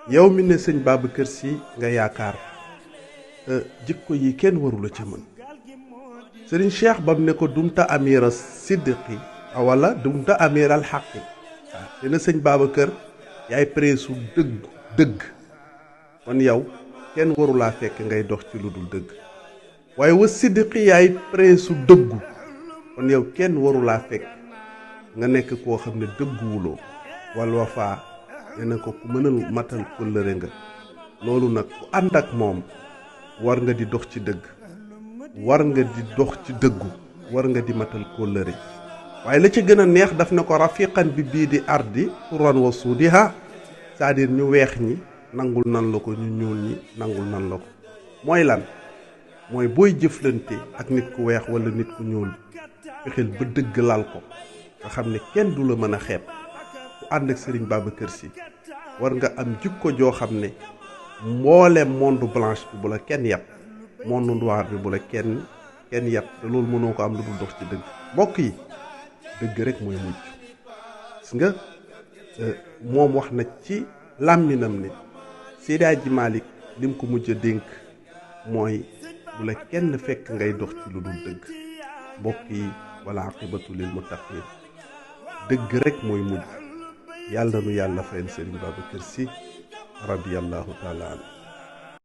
yow mi ne sëñ Babacar Sy nga yaakaar jikko yi kenn warula ca mën sëriñ Cheikh bam ne ko dumta amira siddiqi wala dumta amiral xaqi waaw dina sëñ Babacar yaay preesu dëgg kon yow kenn warulaa fekk ngay dox ci lu dul dëgg waaye wa siddiqi yaay preesu dëggu kon yow kenn warulaa fekk nga nekk koo xam ne dëgguwuloo wal wafaa nee na ko ku mënal matal kóllëre nga loolu nag ku ànd ak moom war nga di dox ci dëgg war nga di dox ci dëggu war nga di matal kóllëre waaye la ci gën a neex daf ne ko rafiqan bi bii di ardi turan wa suudiha c'est-à-dire ñu weex ñi nangul nan la ko ñu ñuul ñi nangul nan la ko mooy lan mooy booy jëflante ak nit ku weex wala nit ku ñuul fexeel ba dëgg lal ko nga xam ne kenn du la mën a xeeb ku ànd ak Serigne Babacar Sy war nga am jikko joo xam ne mboolem monde blanche bi bu la kenn yàpp monde noir bi bu la kenn yàpp te loolu mënoo ko am lu dul dox ci dëgg mbokk yi dëgg rek mooy mujj gis nga moom wax na ci làmminam ne Seydi Hadji Malick lim ko mujj a dénk mooy bu la kenn fekk ngay dox ci lu dul dëgg mbokk yi wala aqibatu lil muttaqin dëgg rek mooy mujj yàlla nu yàlla fayal Serigne Babacar Sy radiyallahu taala anhu